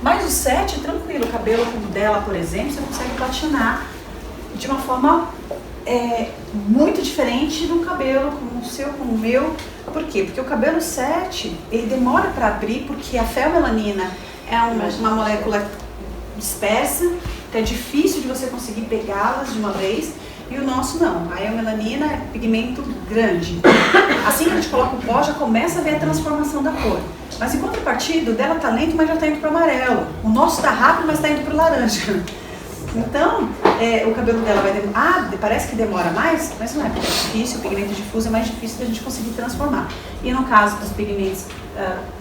Mas o 7, tranquilo, o cabelo como o dela, por exemplo, você consegue platinar de uma forma muito diferente do cabelo como o seu, como o meu. Por quê? Porque o cabelo 7, ele demora para abrir, porque a feomelanina é uma molécula dispersa, então é difícil de você conseguir pegá-las de uma vez. E o nosso não, a eumelanina é pigmento grande. Assim que a gente coloca o pó, já começa a ver a transformação da cor. Mas em contrapartida, o dela tá lento, mas já está indo para o amarelo. O nosso tá rápido, mas está indo para o laranja. Então, o cabelo dela vai demorar, parece que demora mais, mas não é, porque é difícil, o pigmento difuso é mais difícil da gente conseguir transformar. E no caso dos pigmentos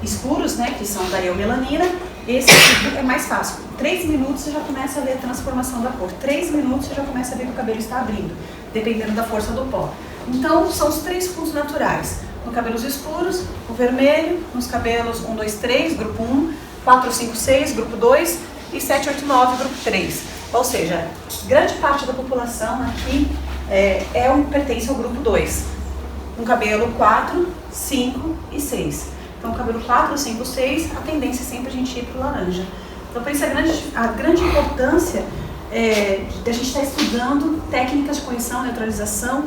escuros, né, que são da eumelanina, esse tipo é mais fácil. 3 minutos você já começa a ver a transformação da cor. 3 minutos você já começa a ver que o cabelo está abrindo, dependendo da força do pó. Então, são os 3 fundos naturais. No cabelos escuros, o vermelho, nos cabelos 1, 2, 3, grupo 1, 4, 5, 6, grupo 2 e 7, 8, 9, grupo 3. Ou seja, grande parte da população aqui pertence ao grupo 2. Um cabelo 4, 5 e 6. Então, cabelo 4, 5, 6, a tendência é sempre a gente ir para o laranja. Então, por isso a grande importância de a gente estar estudando técnicas de correção, neutralização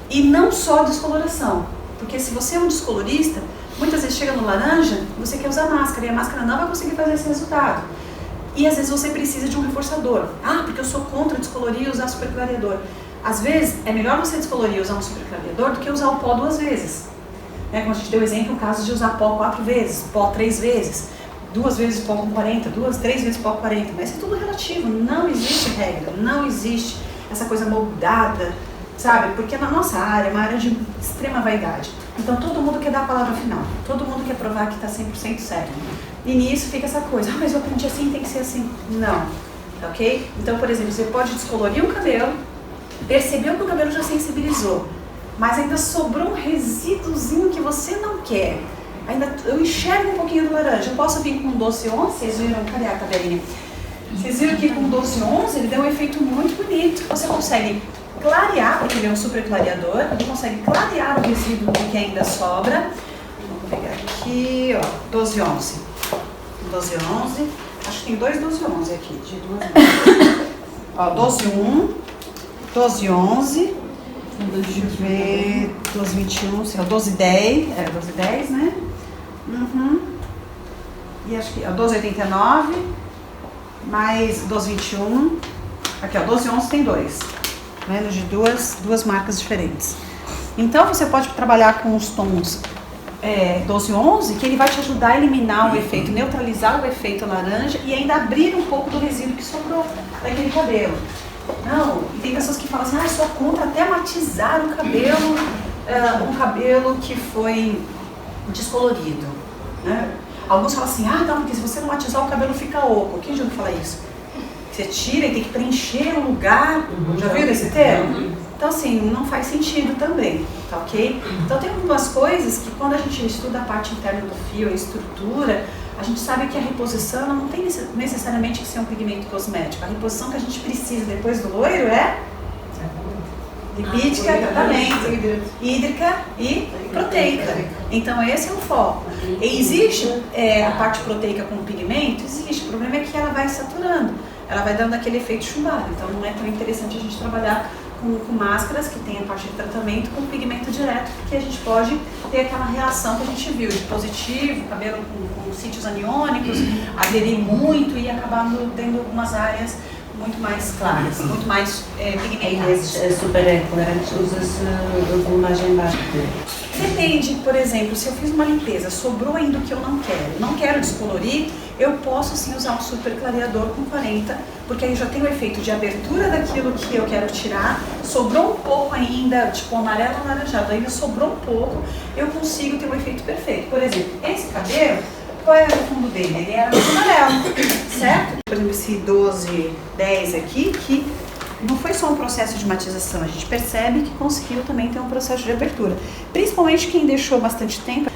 e não só descoloração. Porque se você é um descolorista, muitas vezes chega no laranja, você quer usar máscara e a máscara não vai conseguir fazer esse resultado. E às vezes você precisa de um reforçador. Ah, porque eu sou contra descolorir e usar superclareador. Às vezes é melhor você descolorir e usar um superclareador do que usar o pó 2 vezes. Como a gente deu exemplo, o caso de usar pó 4 vezes, pó 3 vezes, 2 vezes pó com 40, 3 vezes pó com 40. Mas é tudo relativo, não existe regra, não existe essa coisa moldada, sabe? Porque na nossa área é uma área de extrema vaidade. Então todo mundo quer dar a palavra final, todo mundo quer provar que está 100% certo. E nisso fica essa coisa, mas eu aprendi assim, tem que ser assim. Não, ok? Então, por exemplo, você pode descolorir o cabelo, percebeu que o cabelo já sensibilizou, mas ainda sobrou um resíduozinho que você não quer. Eu enxergo um pouquinho do laranja. Eu posso vir com um doce 11, vocês viram? Cadê a tabelinha? Vocês viram que com o doce 11 ele deu um efeito muito bonito. Você consegue clarear, porque ele é um super clareador, ele consegue clarear o resíduo que ainda sobra. Vamos pegar aqui, ó, 12 11. 12 11, acho que tem 2 12 11 aqui, de 2 mãos. Ó, 12 1, 12 11, deixa eu ver, 12 21, sei lá, 12 10, 12 10, né? E acho que, ó, 12 89, mais 12 21, aqui ó, 12 11 tem 2, vendo, de duas marcas diferentes. Então você pode trabalhar com os tons 12 11, que ele vai te ajudar a eliminar o efeito, neutralizar o efeito laranja e ainda abrir um pouco do resíduo que sobrou daquele cabelo. Não, e tem pessoas que falam assim, sou contra até matizar o cabelo, um cabelo que foi descolorido, né? Alguns falam assim, não, porque se você não matizar o cabelo fica oco. Quem já ouviu falar isso? Você tira e tem que preencher o lugar, já viu esse termo? Então assim, não faz sentido também, tá ok? Então tem algumas coisas que quando a gente estuda a parte interna do fio, a estrutura, a gente sabe que a reposição não tem necessariamente que ser um pigmento cosmético. A reposição que a gente precisa depois do loiro é lipídica, tratamento, hídrica e proteica. Então esse é o foco. E existe a parte proteica com o pigmento? Existe. O problema é que ela vai saturando, ela vai dando aquele efeito chumbado. Então não é tão interessante a gente trabalhar com máscaras que tem a parte de tratamento com pigmento direto, porque a gente pode ter aquela reação que a gente viu, de positivo, cabelo com sítios aniônicos, aderir muito e acabar tendo algumas áreas muito mais claras, muito mais pigmentadas. É super clarante, usa-se a volumagem baixa. Depende, por exemplo, se eu fiz uma limpeza, sobrou ainda o que eu não quero descolorir, eu posso sim usar um super clareador com 40, porque aí já tem o efeito de abertura daquilo que eu quero tirar, sobrou um pouco ainda, tipo amarelo alaranjado, ainda sobrou um pouco, eu consigo ter um efeito perfeito. Por exemplo, esse cabelo, qual era o fundo dele? Ele era muito amarelo, certo? Por exemplo, esse 12, 10 aqui, que não foi só um processo de matização, a gente percebe que conseguiu também ter um processo de abertura. Principalmente quem deixou bastante tempo,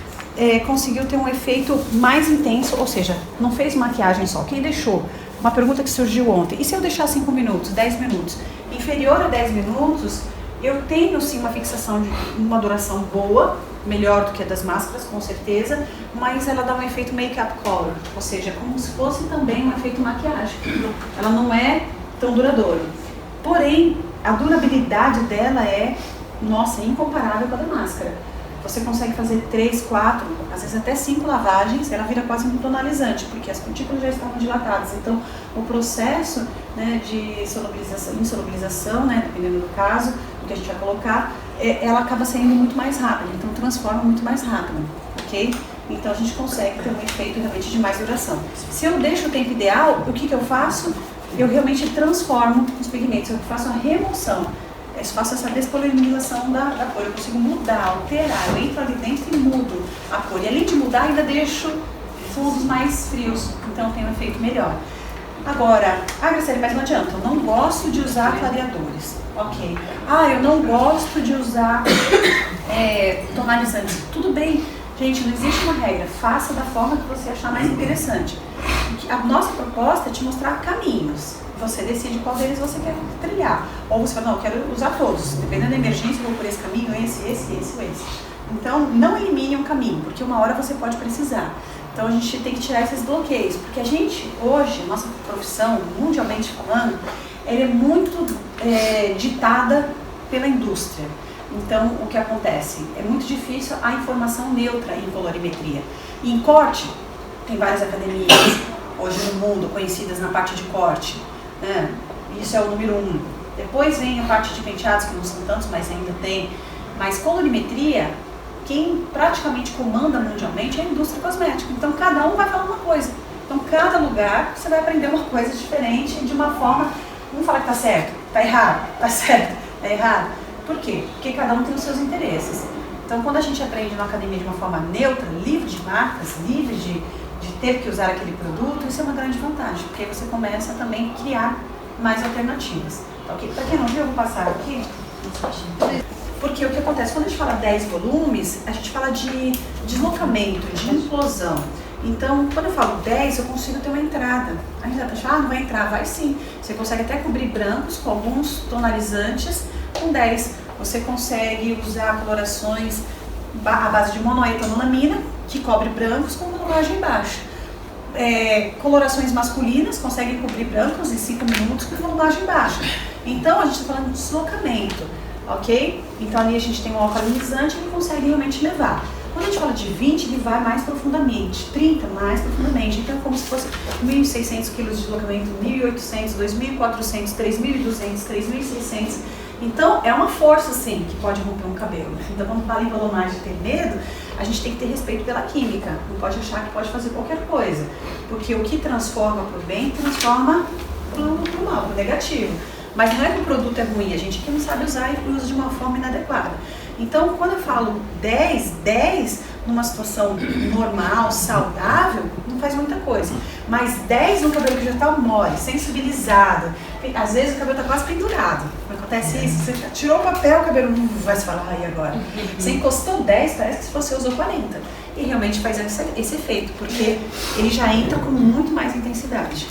conseguiu ter um efeito mais intenso, ou seja, não fez maquiagem só. Quem deixou? Uma pergunta que surgiu ontem. E se eu deixar 5 minutos, 10 minutos? Inferior a 10 minutos, Eu tenho sim uma fixação de uma duração boa, melhor do que a das máscaras, com certeza, mas ela dá um efeito make-up color, ou seja, como se fosse também um efeito maquiagem. Ela não é tão duradoura. Porém, a durabilidade dela é, nossa, incomparável com a da máscara. Você consegue fazer 3, 4, às vezes até 5 lavagens, ela vira quase um tonalizante, porque as cutículas já estavam dilatadas. Então, o processo, né, de insolubilização, né, dependendo do caso, do que a gente vai colocar, ela acaba saindo muito mais rápido, então transforma muito mais rápido, ok? Então, a gente consegue ter um efeito realmente de mais duração. Se eu deixo o tempo ideal, o que eu faço? Eu realmente transformo os pigmentos, eu faço a remoção. Eu faço essa descolorização da cor, eu consigo mudar, alterar, eu entro ali dentro e mudo a cor. E além de mudar, ainda deixo fundos mais frios, então tem um efeito melhor. Agora, Graciele, mas não adianta, eu não gosto de usar clareadores. Ok. Eu não gosto de usar tonalizantes. Tudo bem, gente, não existe uma regra, faça da forma que você achar mais interessante. A nossa proposta é te mostrar caminhos. Você decide qual deles você quer trilhar. Ou você fala, não, eu quero usar todos. Dependendo da emergência, eu vou por esse caminho, esse. Então, não elimine um caminho, porque uma hora você pode precisar. Então, a gente tem que tirar esses bloqueios. Porque a gente, hoje, nossa profissão, mundialmente falando, ela é muito ditada pela indústria. Então, o que acontece? É muito difícil a informação neutra em colorimetria. E em corte, tem várias academias, hoje no mundo, conhecidas na parte de corte. Isso é o número 1. Depois vem a parte de penteados, que não são tantos, mas ainda tem. Mas colorimetria, quem praticamente comanda mundialmente é a indústria cosmética. Então cada um vai falar uma coisa. Então cada lugar você vai aprender uma coisa diferente, de uma forma, um fala que tá certo, tá errado, tá certo, tá errado. Por quê? Porque cada um tem os seus interesses. Então quando a gente aprende na academia de uma forma neutra, livre de marcas, livre de ter que usar aquele produto, isso é uma grande vantagem, porque você começa também a criar mais alternativas. Ok? Para quem não viu, eu vou passar aqui. Porque o que acontece, quando a gente fala 10 volumes, a gente fala de deslocamento, de implosão. Então, quando eu falo 10, eu consigo ter uma entrada. A gente vai achar, não vai entrar, vai sim. Você consegue até cobrir brancos com alguns tonalizantes com 10. Você consegue usar colorações à base de monoetanolamina, que cobre brancos com coloragem baixa. Colorações masculinas conseguem cobrir brancos em 5 minutos com coloragem baixa. Então a gente está falando de deslocamento, ok? Então ali a gente tem um alcalinizante que consegue realmente levar. Quando a gente fala de 20, ele vai mais profundamente, 30 mais profundamente. Então é como se fosse 1.600 kg de deslocamento, 1.800, 2.400, 3.200, 3.600. Então, é uma força, sim, que pode romper um cabelo. Então, quando fala em colonagem e ter medo, a gente tem que ter respeito pela química. Não pode achar que pode fazer qualquer coisa. Porque o que transforma para o bem, transforma para o mal, para o negativo. Mas não é que o produto é ruim, a gente que não sabe usar e usa de uma forma inadequada. Então, quando eu falo 10 numa situação normal, saudável, não faz muita coisa. Mas 10 no cabelo que já está mole, sensibilizado, às vezes o cabelo está quase pendurado. Acontece isso, você tirou o papel, o cabelo não vai se falar, e agora? Você encostou 10, parece que você usou 40. E realmente faz esse efeito, porque ele já entra com muito mais intensidade.